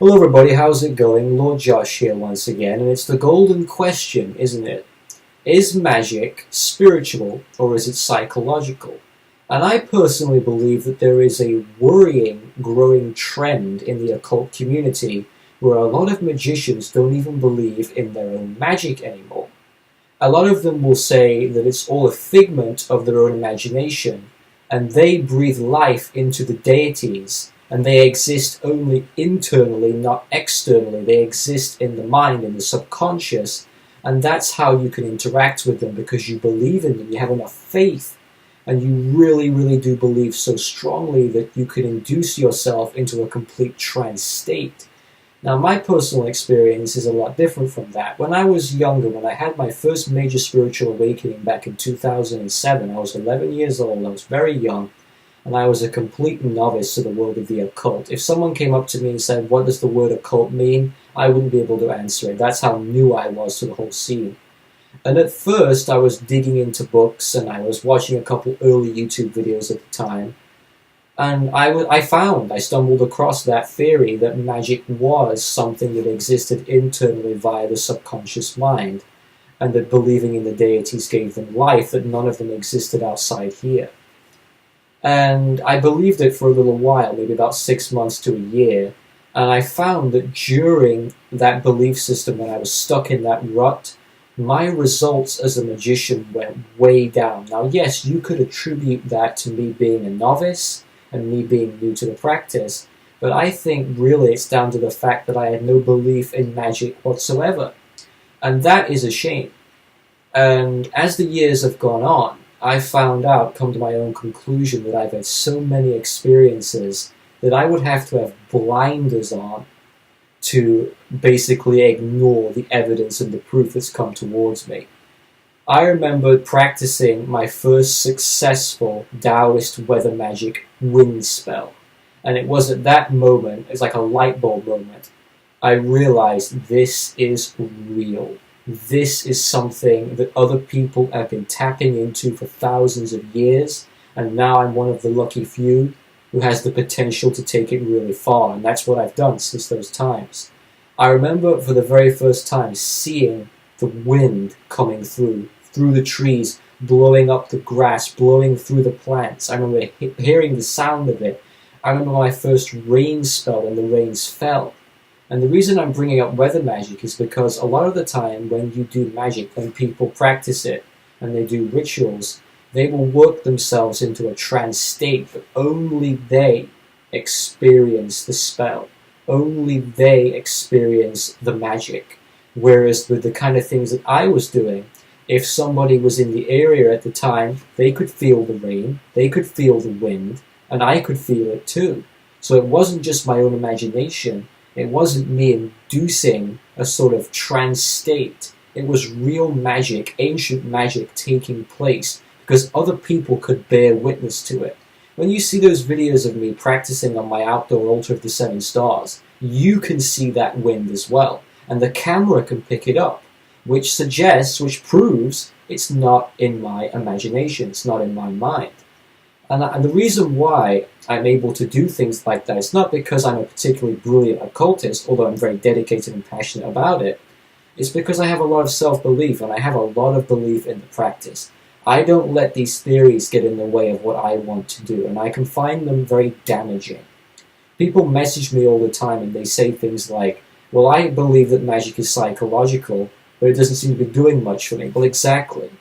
Hello everybody, how's it going? Lord Josh here once again, and it's the golden question, isn't it? Is magic spiritual or is it psychological? And I personally believe that there is a worrying, growing trend in the occult community where a lot of magicians don't even believe in their own magic anymore. A lot of them will say that it's all a figment of their own imagination, and they breathe life into the deities, and they exist only internally, not externally. They exist in the mind, in the subconscious, and that's how you can interact with them because you believe in them, you have enough faith, and you really, really do believe so strongly that you can induce yourself into a complete trance state. Now, my personal experience is a lot different from that. When I was younger, when I had my first major spiritual awakening back in 2007, I was 11 years old, I was very young, and I was a complete novice to the world of the occult. If someone came up to me and said, "What does the word occult mean?" I wouldn't be able to answer it. That's how new I was to the whole scene. And at first, I was digging into books, and I was watching a couple early YouTube videos at the time. And I stumbled across that theory that magic was something that existed internally via the subconscious mind, and that believing in the deities gave them life, that none of them existed outside here. And I believed it for a little while, maybe about 6 months to a year, and I found that during that belief system, when I was stuck in that rut, my results as a magician went way down. Now, yes, you could attribute that to me being a novice and me being new to the practice, but I think really it's down to the fact that I had no belief in magic whatsoever. And that is a shame. And as the years have gone on, I found out, come to my own conclusion, that I've had so many experiences that I would have to have blinders on to basically ignore the evidence and the proof that's come towards me. I remember practicing my first successful Taoist weather magic wind spell, and it was at that moment, it's like a light bulb moment, I realized this is real. This is something that other people have been tapping into for thousands of years, and now I'm one of the lucky few who has the potential to take it really far, and that's what I've done since those times. I remember for the very first time seeing the wind coming through the trees, blowing up the grass, blowing through the plants. I remember hearing the sound of it. I remember my first rain spell when the rains fell. And the reason I'm bringing up weather magic is because a lot of the time when you do magic, when people practice it and they do rituals, they will work themselves into a trance state, but only they experience the spell. Only they experience the magic. Whereas with the kind of things that I was doing, if somebody was in the area at the time, they could feel the rain, they could feel the wind, and I could feel it too. So it wasn't just my own imagination. It wasn't me inducing a sort of trance state. It was real magic, ancient magic taking place because other people could bear witness to it. When you see those videos of me practicing on my outdoor altar of the 7 stars, you can see that wind as well. And the camera can pick it up, which proves it's not in my imagination, it's not in my mind. And the reason why I'm able to do things like that is not because I'm a particularly brilliant occultist, although I'm very dedicated and passionate about it. It's because I have a lot of self-belief, and I have a lot of belief in the practice. I don't let these theories get in the way of what I want to do, and I can find them very damaging. People message me all the time, and they say things like, "Well, I believe that magic is psychological, but it doesn't seem to be doing much for me." Well, exactly.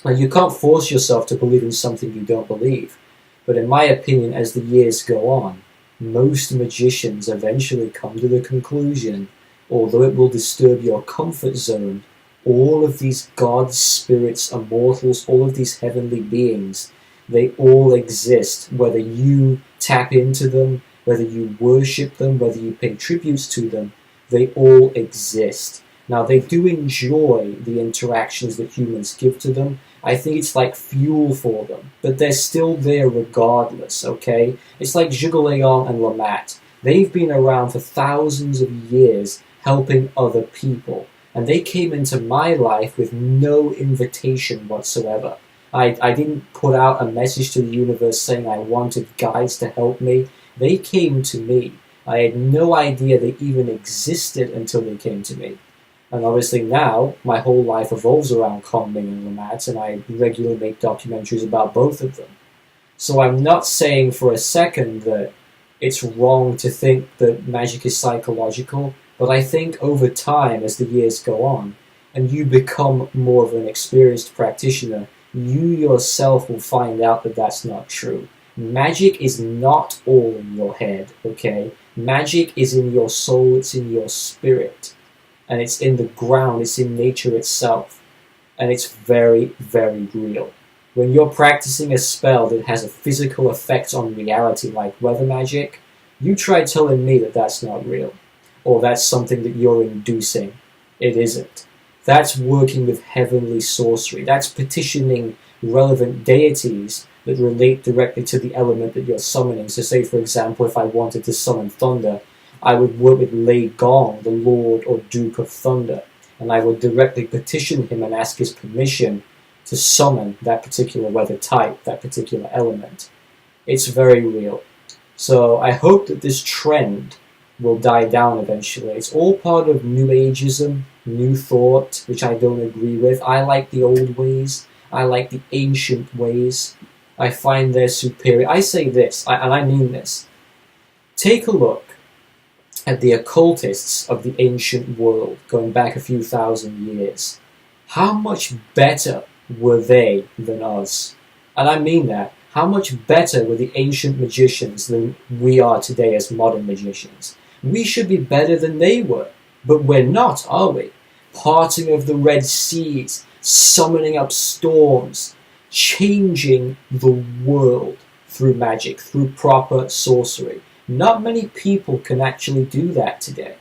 Now, you can't force yourself to believe in something you don't believe. But in my opinion, as the years go on, most magicians eventually come to the conclusion, although it will disturb your comfort zone, all of these gods, spirits, immortals, all of these heavenly beings, they all exist, whether you tap into them, whether you worship them, whether you pay tributes to them, they all exist. Now, they do enjoy the interactions that humans give to them. I think it's like fuel for them, but they're still there regardless, okay? It's like Juggaleon and Lamat. They've been around for thousands of years helping other people, and they came into my life with no invitation whatsoever. I didn't put out a message to the universe saying I wanted guides to help me. They came to me. I had no idea they even existed until they came to me. And obviously now, my whole life revolves around Kongming and Lamat, and I regularly make documentaries about both of them. So I'm not saying for a second that it's wrong to think that magic is psychological, but I think over time, as the years go on, and you become more of an experienced practitioner, you yourself will find out that that's not true. Magic is not all in your head, okay? Magic is in your soul, it's in your spirit. And it's in the ground, it's in nature itself. And it's very, very real. When you're practicing a spell that has a physical effect on reality, like weather magic, you try telling me that that's not real. Or that's something that you're inducing. It isn't. That's working with heavenly sorcery. That's petitioning relevant deities that relate directly to the element that you're summoning. So say, for example, if I wanted to summon thunder, I would work with Lei Gong, the Lord or Duke of Thunder, and I would directly petition him and ask his permission to summon that particular weather type, that particular element. It's very real. So I hope that this trend will die down eventually. It's all part of New Ageism, New Thought, which I don't agree with. I like the old ways. I like the ancient ways. I find they're superior. I say this, and I mean this. Take a look at the occultists of the ancient world, going back a few thousand years. How much better were they than us? And I mean that. How much better were the ancient magicians than we are today as modern magicians? We should be better than they were, but we're not, are we? Parting of the Red Seas, summoning up storms, changing the world through magic, through proper sorcery. Not many people can actually do that today.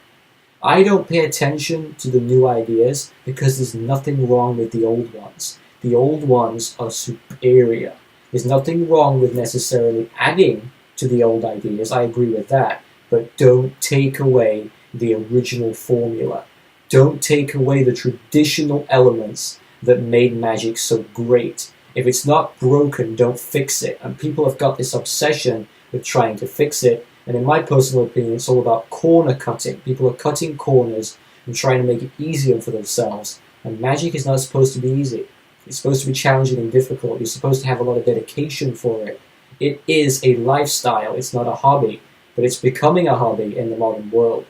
I don't pay attention to the new ideas because there's nothing wrong with the old ones. The old ones are superior. There's nothing wrong with necessarily adding to the old ideas. I agree with that. But don't take away the original formula. Don't take away the traditional elements that made magic so great. If it's not broken, don't fix it. And people have got this obsession with trying to fix it. And in my personal opinion, it's all about corner cutting. People are cutting corners and trying to make it easier for themselves. And magic is not supposed to be easy. It's supposed to be challenging and difficult. You're supposed to have a lot of dedication for it. It is a lifestyle. It's not a hobby. But it's becoming a hobby in the modern world.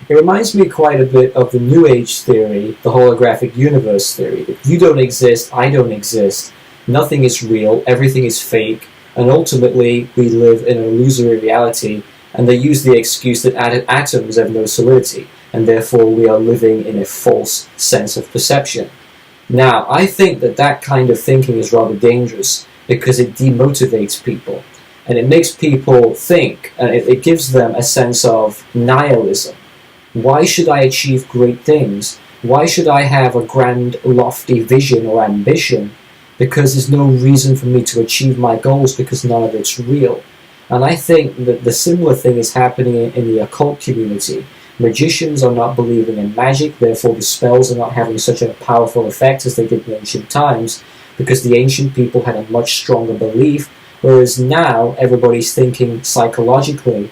It reminds me quite a bit of the New Age theory, the holographic universe theory. If you don't exist, I don't exist. Nothing is real. Everything is fake. And ultimately, we live in an illusory reality, and they use the excuse that atoms have no solidity, and therefore we are living in a false sense of perception. Now, I think that that kind of thinking is rather dangerous, because it demotivates people, and it makes people think, and it gives them a sense of nihilism. Why should I achieve great things? Why should I have a grand, lofty vision or ambition? Because there's no reason for me to achieve my goals because none of it's real. And I think that the similar thing is happening in the occult community. Magicians are not believing in magic, therefore the spells are not having such a powerful effect as they did in ancient times, because the ancient people had a much stronger belief, whereas now everybody's thinking psychologically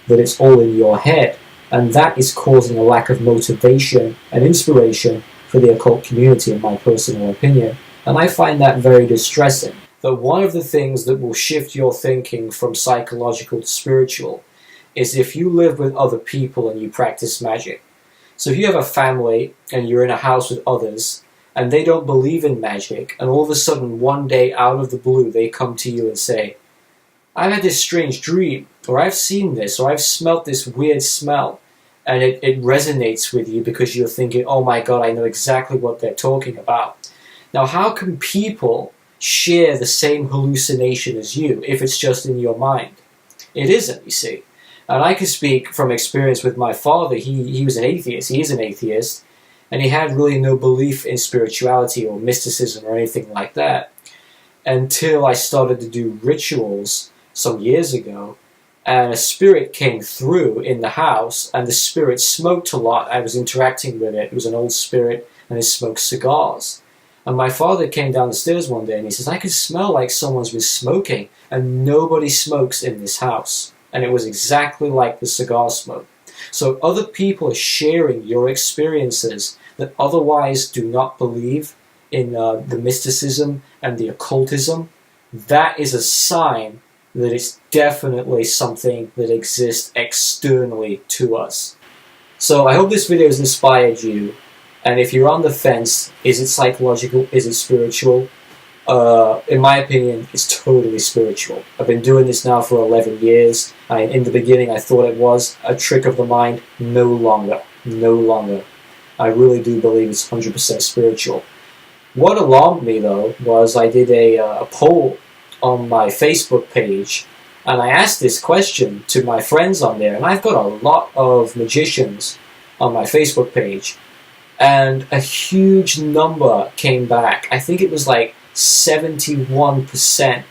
that it's all in your head. And that is causing a lack of motivation and inspiration for the occult community, in my personal opinion. And I find that very distressing. That one of the things that will shift your thinking from psychological to spiritual is if you live with other people and you practice magic. So if you have a family and you're in a house with others and they don't believe in magic, and all of a sudden one day out of the blue they come to you and say, I've had this strange dream, or I've seen this, or I've smelt this weird smell, and it resonates with you because you're thinking, oh my god, I know exactly what they're talking about. Now, how can people share the same hallucination as you if it's just in your mind? It isn't, you see. And I can speak from experience with my father. He was an atheist. He is an atheist. And he had really no belief in spirituality or mysticism or anything like that until I started to do rituals some years ago. And a spirit came through in the house, and the spirit smoked a lot. I was interacting with it. It was an old spirit, and it smoked cigars. And my father came down the stairs one day and he says, I could smell like someone's been smoking, and nobody smokes in this house. and it was exactly like the cigar smoke. So other people are sharing your experiences that otherwise do not believe in the mysticism and the occultism. That is a sign that it's definitely something that exists externally to us. So I hope this video has inspired you, and if you're on the fence, is it psychological, is it spiritual? In my opinion, it's totally spiritual. I've been doing this now for 11 years. In the beginning, I thought it was a trick of the mind. No longer. No longer. I really do believe it's 100% spiritual. What alarmed me, though, was I did a poll on my Facebook page, and I asked this question to my friends on there, and I've got a lot of magicians on my Facebook page, and a huge number came back. I think it was like 71%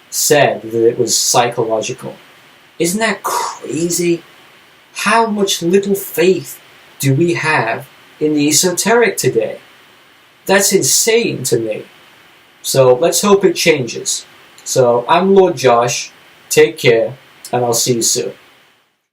said that it was psychological. Isn't that crazy? How much little faith do we have in the esoteric today? That's insane to me. So let's hope it changes. So I'm Lord Josh. Take care, and I'll see you soon.